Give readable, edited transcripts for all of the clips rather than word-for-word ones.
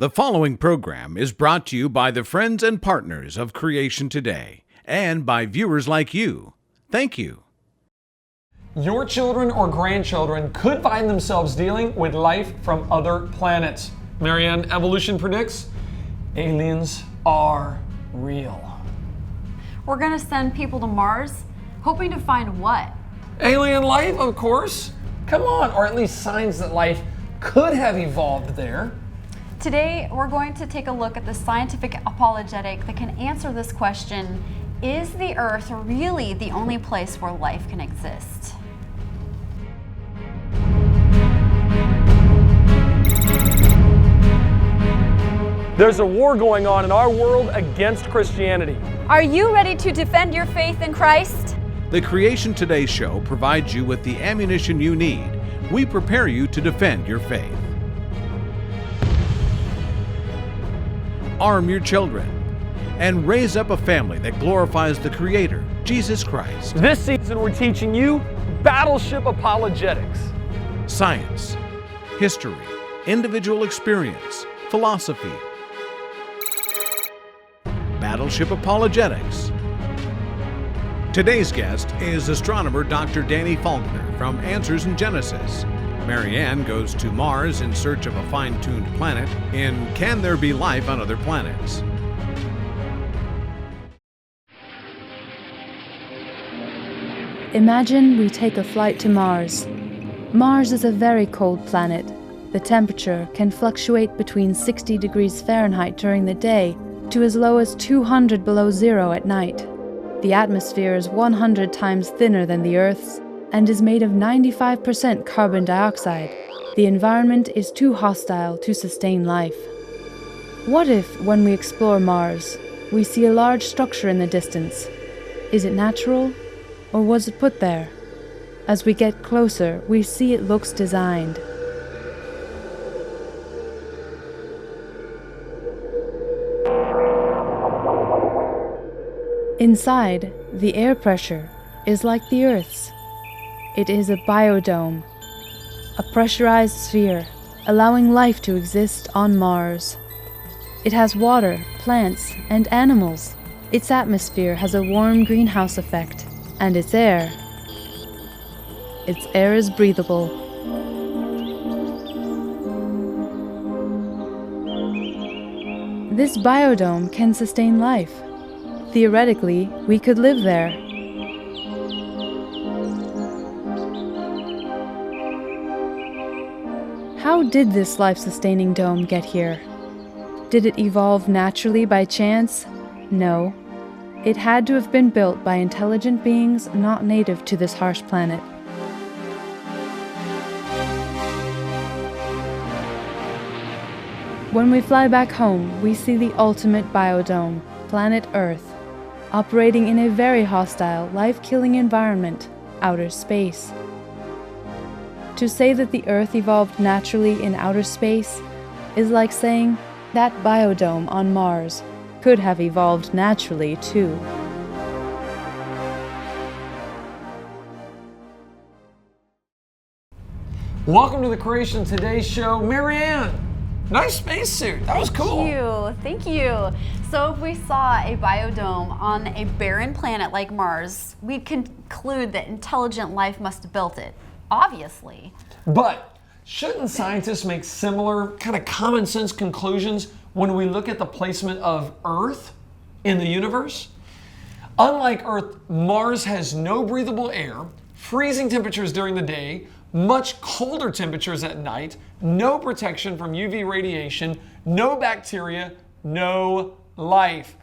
The following program is brought to you by the friends and partners of Creation Today and by viewers like you. Thank you. Your children or grandchildren could find themselves dealing with life from other planets. Marianne, evolution predicts aliens are real. We're going to send people to Mars, hoping to find what? Alien life, of course. Come on, or at least signs that life could have evolved there. Today, we're going to take a look at the scientific apologetic that can answer this question: is the Earth really the only place where life can exist? There's a war going on in our world against Christianity. Are you ready to defend your faith in Christ? The Creation Today show provides you with the ammunition you need. We prepare you to defend your faith. Arm your children and raise up a family that glorifies the Creator, Jesus Christ. This season we're teaching you BattleSHIP Apologetics. Science, history, individual experience, philosophy. BattleSHIP Apologetics. Today's guest is astronomer Dr. Danny Faulkner from Answers in Genesis. Marianne goes to Mars in search of a fine-tuned planet in Can There Be Life on Other Planets? Imagine we take a flight to Mars. Mars is a very cold planet. The temperature can fluctuate between 60 degrees Fahrenheit during the day to as low as 200 below zero at night. The atmosphere is 100 times thinner than the Earth's and is made of 95% carbon dioxide. The environment is too hostile to sustain life. What if, when we explore Mars, we see a large structure in the distance? Is it natural, or was it put there? As we get closer, we see it looks designed. Inside, the air pressure is like the Earth's. It is a biodome, a pressurized sphere, allowing life to exist on Mars. It has water, plants, and animals. Its atmosphere has a warm greenhouse effect, and its air is breathable. This biodome can sustain life. Theoretically, we could live there. How did this life-sustaining dome get here? Did it evolve naturally by chance? No. It had to have been built by intelligent beings not native to this harsh planet. When we fly back home, we see the ultimate biodome, planet Earth, operating in a very hostile, life-killing environment, outer space. To say that the Earth evolved naturally in outer space is like saying that biodome on Mars could have evolved naturally too. Welcome to the Creation Today show. Marianne, nice spacesuit. That was cool. Thank you. So if we saw a biodome on a barren planet like Mars, we'd conclude that intelligent life must have built it. Obviously. But shouldn't scientists make similar kind of common sense conclusions when we look at the placement of Earth in the universe? Unlike Earth, Mars has no breathable air, freezing temperatures during the day, much colder temperatures at night, no protection from UV radiation, no bacteria, no life.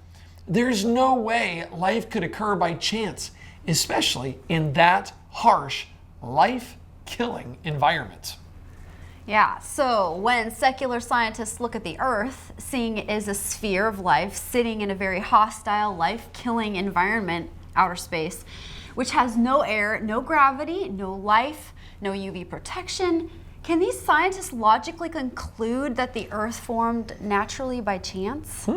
There's no way life could occur by chance, especially in that harsh, life-killing environment. Yeah, so when secular scientists look at the Earth, seeing it as a sphere of life sitting in a very hostile, life-killing environment, outer space, which has no air, no gravity, no life, no UV protection, can these scientists logically conclude that the Earth formed naturally by chance?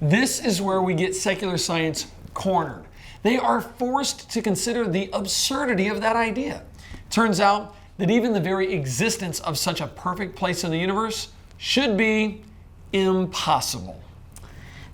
This is where we get secular science cornered. They are forced to consider the absurdity of that idea. Turns out that even the very existence of such a perfect place in the universe should be impossible.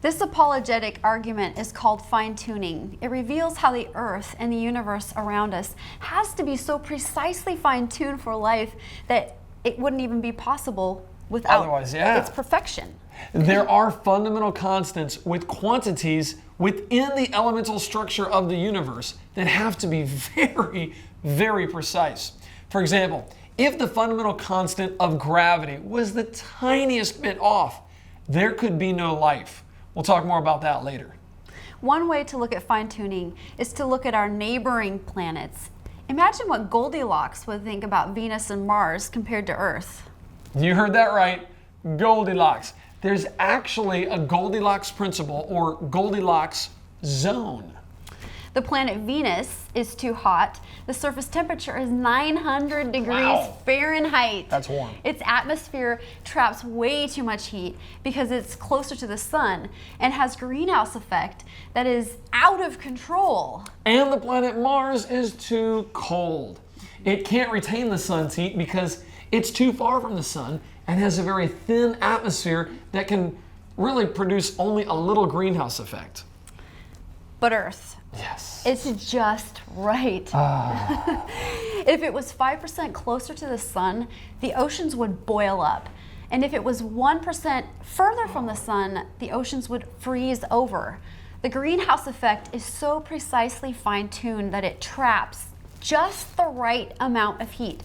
This apologetic argument is called fine-tuning. It reveals how the earth and the universe around us has to be so precisely fine-tuned for life that it wouldn't even be possible without Otherwise, yeah. its perfection. There are fundamental constants with quantities within the elemental structure of the universe that have to be very, very precise. For example, if the fundamental constant of gravity was the tiniest bit off, there could be no life. We'll talk more about that later. One way to look at fine-tuning is to look at our neighboring planets. Imagine what Goldilocks would think about Venus and Mars compared to Earth. You heard that right, Goldilocks. There's actually a Goldilocks principle or Goldilocks zone. The planet Venus is too hot. The surface temperature is 900 degrees Fahrenheit. That's warm. Its atmosphere traps way too much heat because it's closer to the sun and has greenhouse effect that is out of control. And the planet Mars is too cold. It can't retain the sun's heat because it's too far from the sun and has a very thin atmosphere that can really produce only a little greenhouse effect. But Earth, yes, it's just right. If it was 5% closer to the sun, the oceans would boil up. And if it was 1% further from the sun, the oceans would freeze over. The greenhouse effect is so precisely fine-tuned that it traps just the right amount of heat.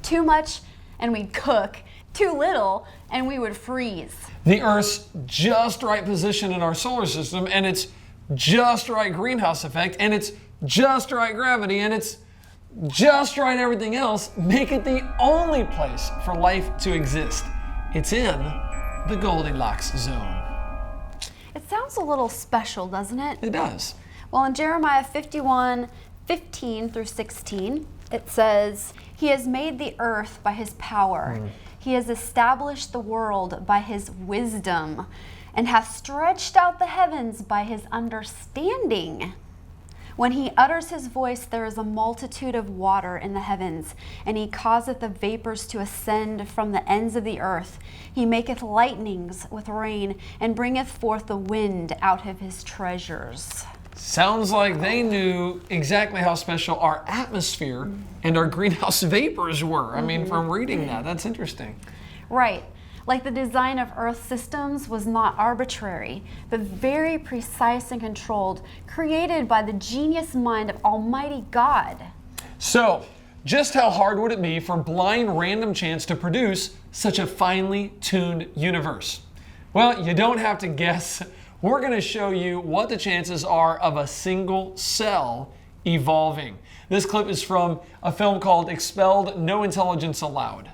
Too much and we'd cook, too little and we would freeze. The Earth's just right position in our solar system, and its just right greenhouse effect, and its just right gravity, and its just right everything else make it the only place for life to exist. It's in the Goldilocks zone. It sounds a little special, doesn't it? It does. Well, in Jeremiah 51:15 through 16, it says, "He has made the earth by his power. He has established the world by his wisdom, and hath stretched out the heavens by his understanding. When he utters his voice, there is a multitude of water in the heavens, and he causeth the vapors to ascend from the ends of the earth. He maketh lightnings with rain, and bringeth forth the wind out of his treasures." Sounds like they knew exactly how special our atmosphere and our greenhouse vapors were. I mean, from reading that, that's interesting. Right. Like the design of Earth systems was not arbitrary, but very precise and controlled, created by the genius mind of Almighty God. So, just how hard would it be for blind random chance to produce such a finely tuned universe? Well, you don't have to guess. We're going to show you what the chances are of a single cell evolving. This clip is from a film called Expelled, No Intelligence Allowed.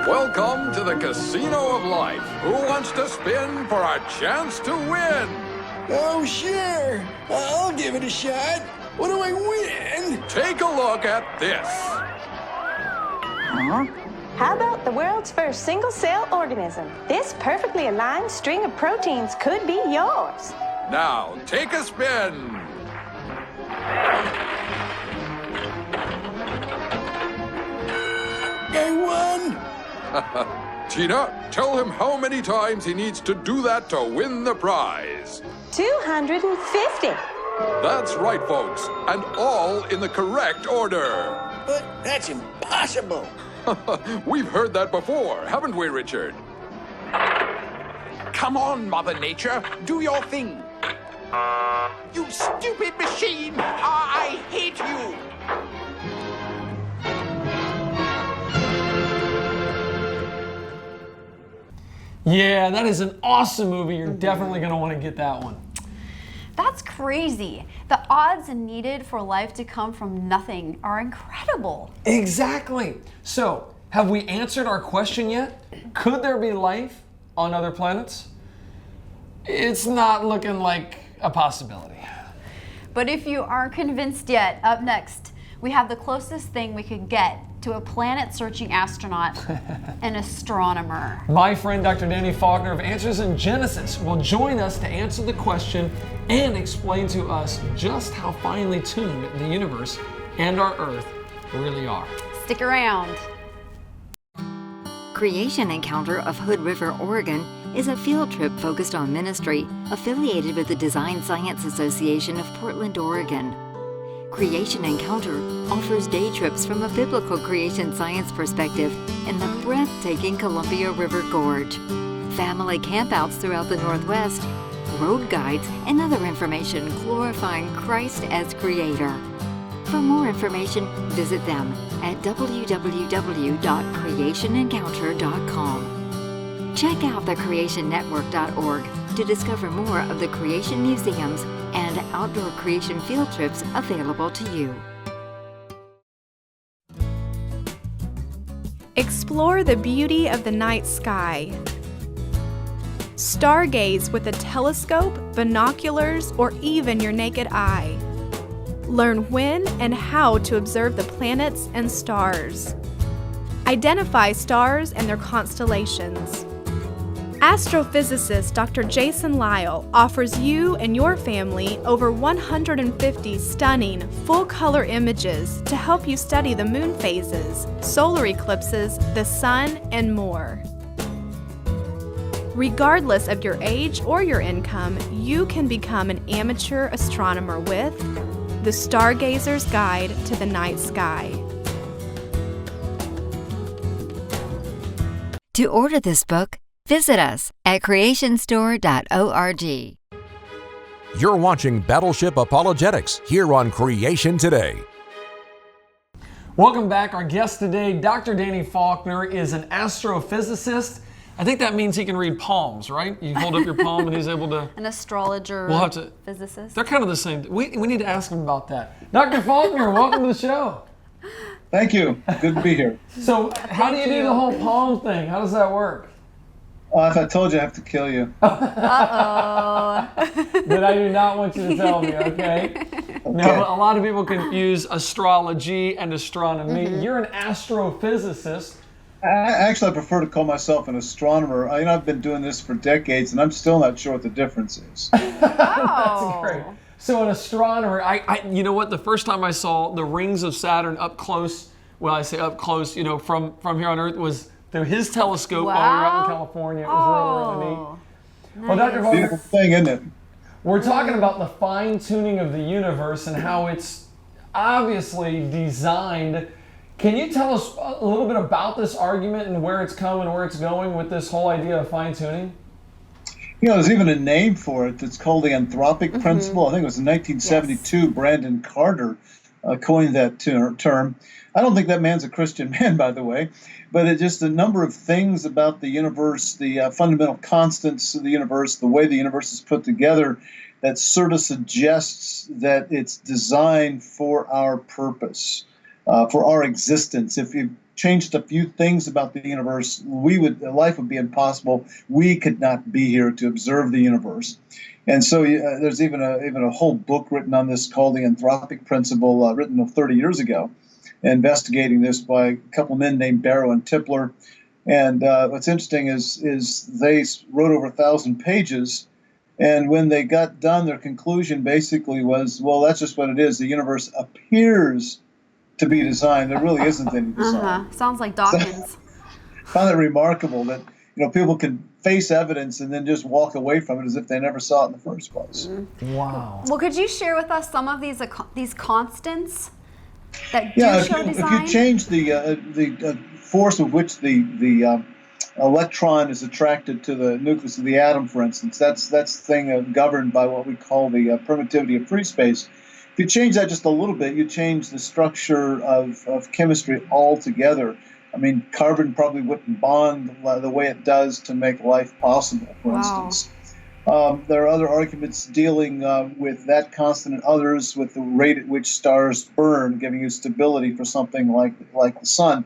Welcome to the Casino of Life. Who wants to spin for a chance to win? Oh, sure. I'll give it a shot. What do I win? Take a look at this. How about the world's first single-cell organism? This perfectly aligned string of proteins could be yours. Now, take a spin. I won. Tina, tell him how many times he needs to do that to win the prize. 250. That's right, folks, and all in the correct order. But that's impossible. We've heard that before, haven't we, Richard? Come on, Mother Nature, do your thing. You stupid machine! I hate you! Yeah, that is an awesome movie. You're definitely going to want to get that one. That's crazy. The odds needed for life to come from nothing are incredible. Exactly. So, have we answered our question yet? Could there be life on other planets? It's not looking like a possibility. But if you aren't convinced yet, up next, we have the closest thing we could get to a planet-searching astronaut, an astronomer. My friend Dr. Danny Faulkner of Answers in Genesis will join us to answer the question and explain to us just how finely tuned the universe and our Earth really are. Stick around. Creation Encounter of Hood River, Oregon is a field trip focused on ministry affiliated with the Design Science Association of Portland, Oregon. Creation Encounter offers day trips from a biblical creation science perspective in the breathtaking Columbia River Gorge, family campouts throughout the Northwest, road guides, and other information glorifying Christ as Creator. For more information, visit them at www.creationencounter.com. Check out thecreationnetwork.org to discover more of the creation museums and outdoor creation field trips available to you. Explore the beauty of the night sky. Stargaze with a telescope, binoculars, or even your naked eye. Learn when and how to observe the planets and stars. Identify stars and their constellations. Astrophysicist Dr. Jason Lyle offers you and your family over 150 stunning, full-color images to help you study the moon phases, solar eclipses, the sun, and more. Regardless of your age or your income, you can become an amateur astronomer with The Stargazer's Guide to the Night Sky. To order this book, visit us at creationstore.org. You're watching BattleSHIP Apologetics here on Creation Today. Welcome back. Our guest today, Dr. Danny Faulkner, is an astrophysicist. I think that means he can read palms, right? You hold up your palm and he's able to... An astrologer, we'll have to, physicist. They're kind of the same. We need to ask him about that. Dr. Faulkner, welcome to the show. Thank you. Good to be here. So how do you do the whole palm thing? How does that work? If I told you, I have to kill you. Uh-oh. Then I do not want you to tell me, okay? Now, a lot of people confuse astrology and astronomy. Mm-hmm. You're an astrophysicist. I prefer to call myself an astronomer. I've been doing this for decades, and I'm still not sure what the difference is. That's great. So an astronomer, you know what? The first time I saw the rings of Saturn up close, well, I say up close, from here on Earth, was through his telescope while we were out in California. It was really, really neat. Nice. Well, Dr. Faulkner, beautiful thing, isn't it? We're talking about the fine-tuning of the universe and how it's obviously designed. Can you tell us a little bit about this argument and where it's come and where it's going with this whole idea of fine-tuning? There's even a name for it. It's called the anthropic principle. I think it was in 1972, yes. Brandon Carter coined that term. I don't think that man's a Christian man, by the way, but it's just a number of things about the universe, the fundamental constants of the universe, the way the universe is put together, that sort of suggests that it's designed for our purpose. For our existence. If you changed a few things about the universe, life would be impossible. We could not be here to observe the universe. And so there's even a whole book written on this called the Anthropic Principle, written 30 years ago, investigating this by a couple of men named Barrow and Tipler. And what's interesting is they wrote over 1,000 pages. And when they got done, their conclusion basically was, well, that's just what it is. The universe appears to be designed. There really isn't any design. Sounds like Dawkins. I found it remarkable that people can face evidence and then just walk away from it as if they never saw it in the first place. Mm-hmm. Wow. Well, could you share with us some of these constants that do show design? If you change the force with which the electron is attracted to the nucleus of the atom, for instance, that's the thing governed by what we call the permittivity of free space. If you change that just a little bit, you change the structure of chemistry altogether. I mean, carbon probably wouldn't bond the way it does to make life possible, for instance. There are other arguments dealing with that constant and others with the rate at which stars burn, giving you stability for something like the sun.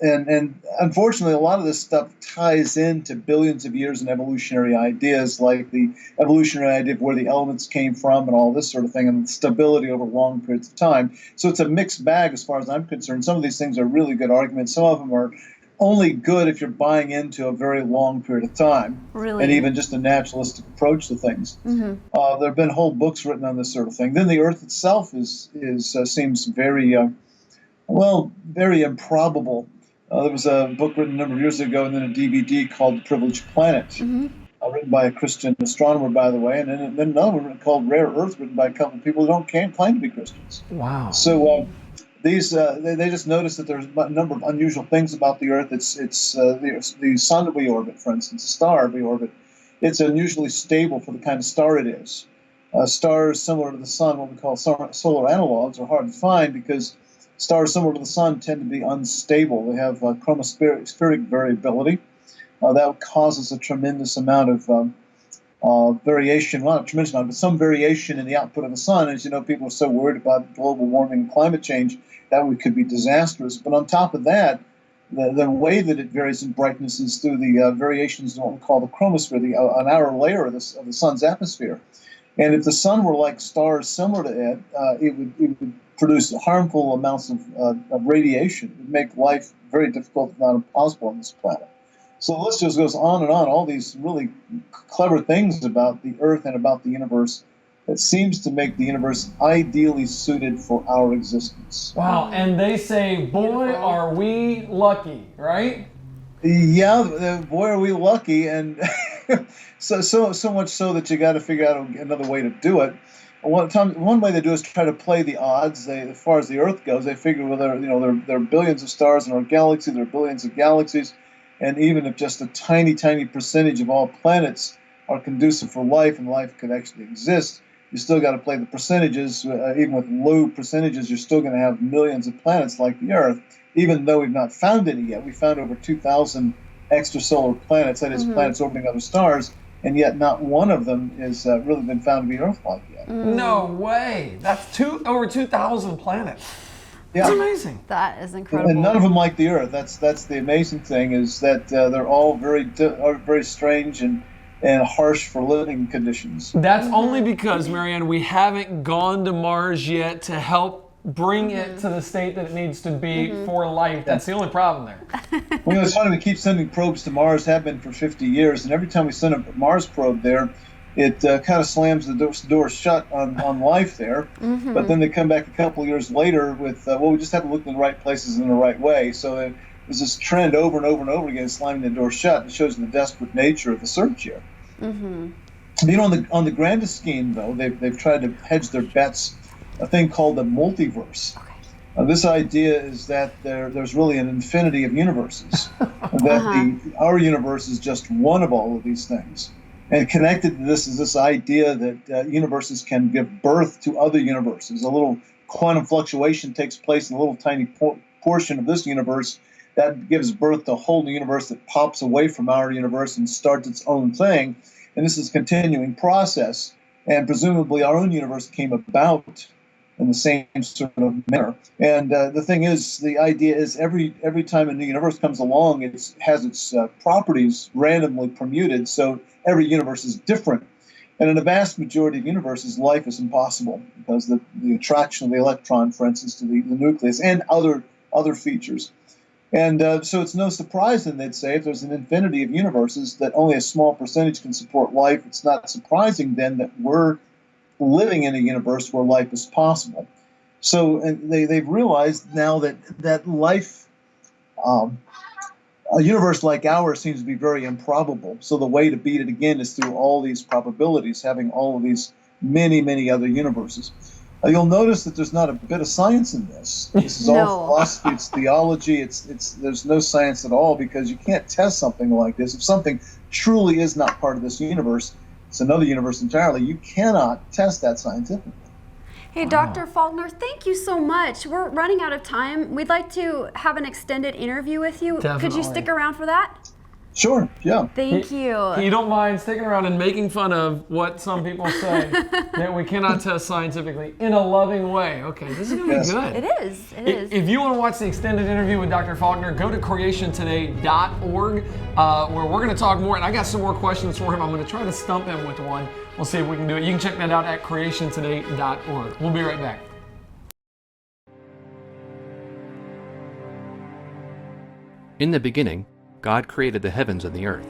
And unfortunately, a lot of this stuff ties into billions of years in evolutionary ideas, like the evolutionary idea of where the elements came from and all this sort of thing, and stability over long periods of time. So it's a mixed bag as far as I'm concerned. Some of these things are really good arguments. Some of them are only good if you're buying into a very long period of time, and even just a naturalistic approach to things. Mm-hmm. There have been whole books written on this sort of thing. Then the Earth itself seems very, very improbable. There was a book written a number of years ago and then a DVD called The Privileged Planet, written by a Christian astronomer, by the way, and then another one called Rare Earth, written by a couple of people who don't claim to be Christians. Wow. So these they just noticed that there's a number of unusual things about the Earth. It's the sun that we orbit, for instance, a star we orbit. It's unusually stable for the kind of star it is. Stars similar to the sun, what we call solar analogs, are hard to find because stars similar to the sun tend to be unstable. They have chromospheric variability. That causes a tremendous amount of variation, well, not a tremendous amount, but some variation in the output of the sun. As you know, people are so worried about global warming and climate change that could be disastrous. But on top of that, the way that it varies in brightness is through the variations in what we call the chromosphere, an outer layer of the sun's atmosphere. And if the sun were like stars similar to it, it would produce harmful amounts of radiation. It would make life very difficult, if not impossible, on this planet. So the list just goes on and on, all these really clever things about the Earth and about the universe that seems to make the universe ideally suited for our existence. Wow, and they say, boy, are we lucky, right? Yeah, boy, are we lucky, and so much so that you got to figure out another way to do it. One way they do is try to play the odds. As far as the Earth goes, they figure, well, there are billions of stars in our galaxy, there are billions of galaxies, and even if just a tiny, tiny percentage of all planets are conducive for life and life could actually exist, you still got to play the percentages. Even with low percentages, you're still going to have millions of planets like the Earth, even though we've not found any yet. We found over 2,000 extrasolar planets, that is, planets orbiting other stars, and yet not one of them has really been found to be Earth-like yet. No way. That's over 2,000 planets. Yeah. That's amazing. That is incredible. And none of them like the Earth. That's the amazing thing, is that they're all very strange and harsh for living conditions. That's only because, Marianne, we haven't gone to Mars yet to help bring it to the state that it needs to be for life. That's the only problem there. Well, it's funny, we keep sending probes to Mars, have been for 50 years, and every time we send a Mars probe there, it kind of slams the door shut on life there. But then they come back a couple of years later with, we just haven't looked in the right places in the right way. So there's this trend over and over and over again, slamming the door shut. It shows the desperate nature of the search here. You know, on the grandest scheme, though, they've tried to hedge their bets, a thing called the multiverse. This idea is that there's really an infinity of universes, that our universe is just one of all of these things. And connected to this is this idea that universes can give birth to other universes. A little quantum fluctuation takes place in a little tiny portion of this universe that gives birth to a whole new universe that pops away from our universe and starts its own thing. And this is a continuing process. And presumably our own universe came about in the same sort of manner. And the thing is, the idea is every time a new universe comes along, it has its properties randomly permuted, so every universe is different. And in a vast majority of universes, life is impossible because the attraction of the electron, for instance, to the nucleus and other features. And so it's no surprise then, they'd say, if there's an infinity of universes that only a small percentage can support life, it's not surprising then that we're living in a universe where life is possible. So they've realized now that life, a universe like ours, seems to be very improbable. So the way to beat it again is through all these probabilities, having all of these many, many other universes. You'll notice that there's not a bit of science in this. This is all philosophy, it's theology, there's no science at all, because you can't test something like this. If something truly is not part of this universe, it's another universe entirely, you cannot test that scientifically. Hey, Dr. Faulkner, thank you so much. We're running out of time. We'd like to have an extended interview with you. Definitely. Could you stick around for that? Sure, yeah. Thank you. You don't mind sticking around and making fun of what some people say that we cannot test scientifically in a loving way. Okay, this is going to be good. It is. It is. If you want to watch the extended interview with Dr. Faulkner, go to creationtoday.org where we're going to talk more. And I got some more questions for him. I'm going to try to stump him with one. We'll see if we can do it. You can check that out at creationtoday.org. We'll be right back. In the beginning, God created the heavens and the earth.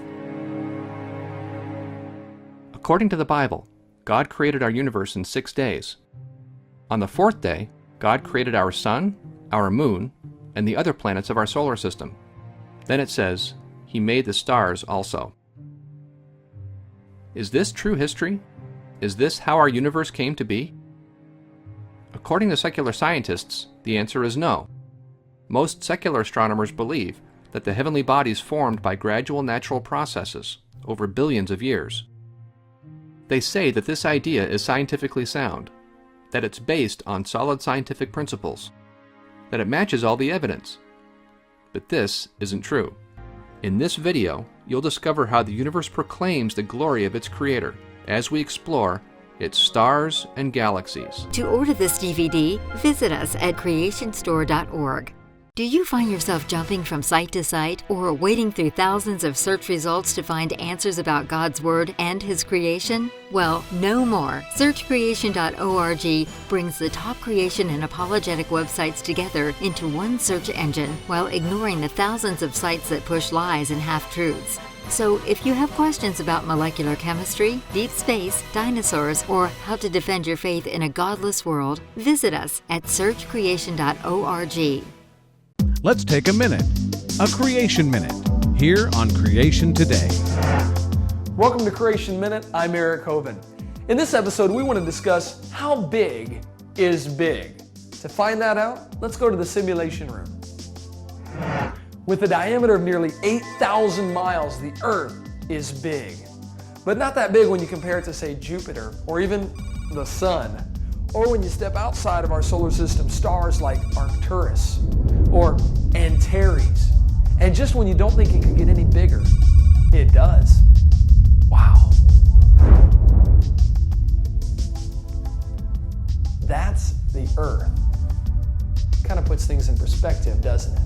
According to the Bible, God created our universe in 6 days. On the fourth day, God created our sun, our moon, and the other planets of our solar system. Then it says, He made the stars also. Is this true history? Is this how our universe came to be? According to secular scientists, the answer is no. Most secular astronomers believe that the heavenly bodies formed by gradual natural processes over billions of years. They say that this idea is scientifically sound, that it's based on solid scientific principles, that it matches all the evidence. But this isn't true. In this video, you'll discover how the universe proclaims the glory of its creator as we explore its stars and galaxies. To order this DVD, visit us at creationstore.org. Do you find yourself jumping from site to site or wading through thousands of search results to find answers about God's Word and His creation? Well, no more. SearchCreation.org brings the top creation and apologetic websites together into one search engine while ignoring the thousands of sites that push lies and half-truths. So if you have questions about molecular chemistry, deep space, dinosaurs, or how to defend your faith in a godless world, visit us at SearchCreation.org. Let's take a minute, a Creation Minute, here on Creation Today. Welcome to Creation Minute. I'm Eric Hovind. In this episode, we want to discuss how big is big. To find that out, let's go to the simulation room. With a diameter of nearly 8,000 miles, the Earth is big. But not that big when you compare it to, say, Jupiter or even the Sun. Or when you step outside of our solar system, stars like Arcturus or Antares. And just when you don't think it could get any bigger, it does. Wow. That's the Earth. Kind of puts things in perspective, doesn't it?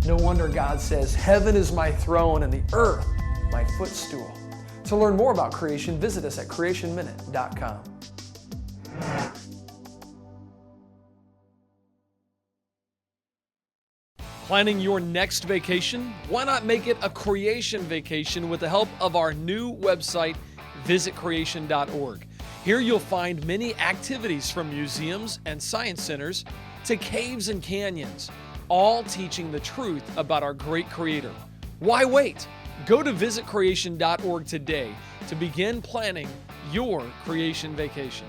No wonder God says, "Heaven is my throne and the earth my footstool." To learn more about creation, visit us at creationminute.com. Planning your next vacation? Why not make it a creation vacation with the help of our new website, visitcreation.org. Here you'll find many activities from museums and science centers to caves and canyons, all teaching the truth about our great Creator. Why wait? Go to visitcreation.org today to begin planning your creation vacation.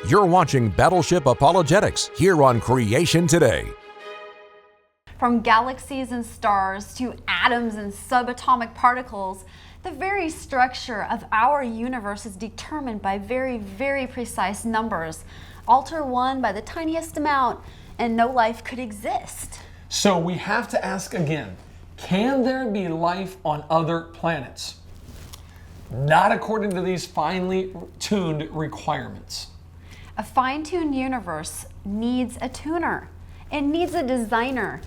You're watching BattleSHIP Apologetics here on Creation Today. From galaxies and stars to atoms and subatomic particles, the very structure of our universe is determined by very, very precise numbers. Alter one by the tiniest amount, and no life could exist. So we have to ask again, can there be life on other planets? Not according to these finely tuned requirements. A fine-tuned universe needs a tuner. It needs a designer.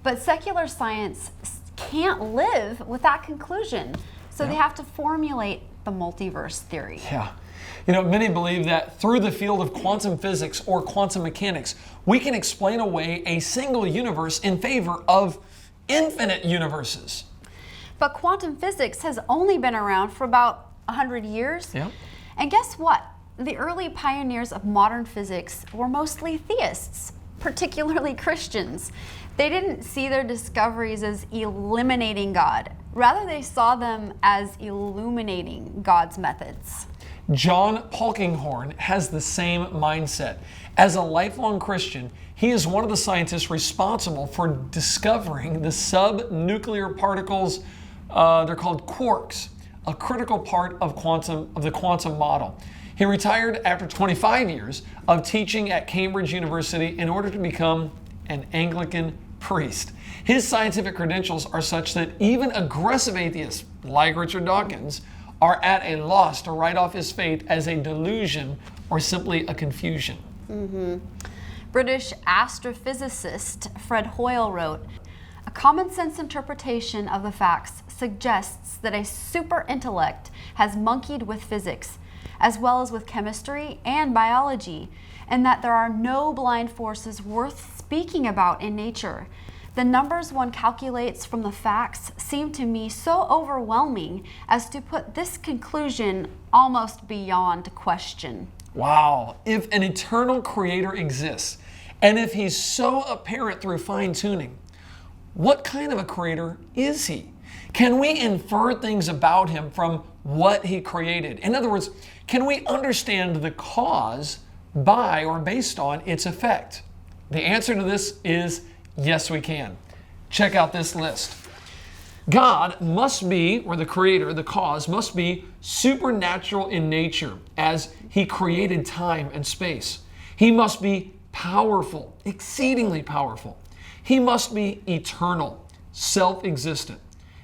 But secular science can't live with that conclusion. So they have to formulate the multiverse theory. Yeah. You know, many believe that through the field of quantum physics or quantum mechanics, we can explain away a single universe in favor of infinite universes. But quantum physics has only been around for about 100 years. Yeah. And guess what? The early pioneers of modern physics were mostly theists, particularly Christians. They didn't see their discoveries as eliminating God. Rather, they saw them as illuminating God's methods. John Polkinghorne has the same mindset. As a lifelong Christian, he is one of the scientists responsible for discovering the subnuclear particles, they're called quarks, a critical part of the quantum model. He retired after 25 years of teaching at Cambridge University in order to become an Anglican priest. His scientific credentials are such that even aggressive atheists, like Richard Dawkins, are at a loss to write off his faith as a delusion or simply a confusion. British astrophysicist Fred Hoyle wrote, "A common sense interpretation of the facts suggests that a super intellect has monkeyed with physics, as well as with chemistry and biology, and that there are no blind forces worth speaking about in nature. The numbers one calculates from the facts seem to me so overwhelming as to put this conclusion almost beyond question. Wow, if an eternal creator exists, and if he's so apparent through fine-tuning, what kind of a creator is he? Can we infer things about him from what he created? In other words, can we understand the cause by or based on its effect? The answer to this is yes, we can. Check out this list. God must be, or the creator, the cause, must be supernatural in nature as he created time and space. He must be powerful, exceedingly powerful. He must be eternal, self-existent.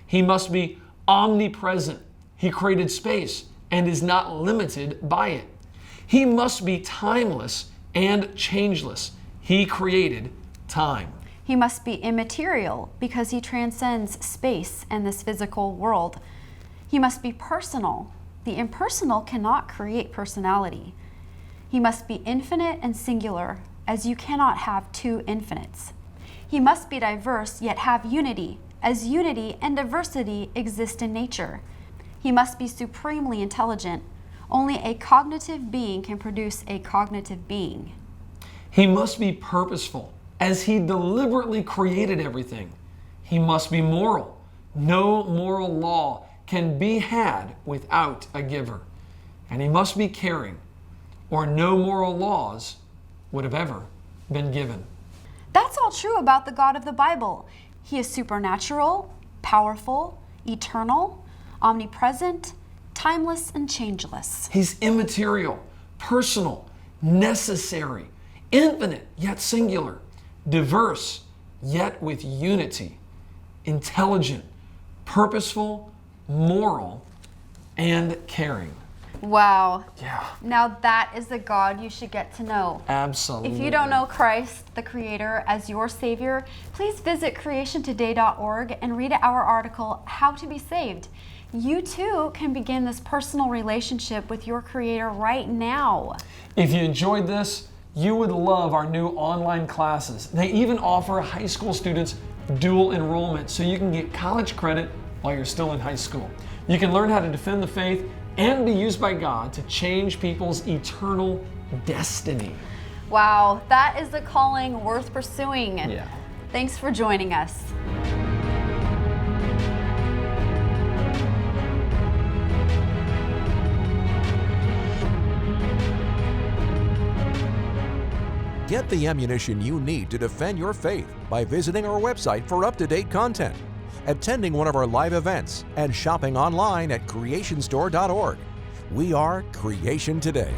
He must be omnipresent. He created space and is not limited by it. He must be timeless and changeless. He created time. He must be immaterial because he transcends space and this physical world. He must be personal. The impersonal cannot create personality. He must be infinite and singular, as you cannot have two infinites. He must be diverse, yet have unity, as unity and diversity exist in nature. He must be supremely intelligent. Only a cognitive being can produce a cognitive being. He must be purposeful, as he deliberately created everything. He must be moral. No moral law can be had without a giver. And he must be caring, or no moral laws would have ever been given. That's all true about the God of the Bible. He is supernatural, powerful, eternal, omnipresent, timeless, and changeless. He's immaterial, personal, necessary, infinite yet singular, diverse yet with unity, intelligent, purposeful, moral, and caring. Wow. Yeah. Now that is the God you should get to know. Absolutely. If you don't know Christ, the Creator, as your Savior, please visit creationtoday.org and read our article, How to Be Saved. You too can begin this personal relationship with your Creator right now. If you enjoyed this, you would love our new online classes. They even offer high school students dual enrollment so you can get college credit while you're still in high school. You can learn how to defend the faith and be used by God to change people's eternal destiny. Wow, that is the calling worth pursuing. Yeah. Thanks for joining us. Get the ammunition you need to defend your faith by visiting our website for up-to-date content, attending one of our live events, and shopping online at creationstore.org. We are Creation Today.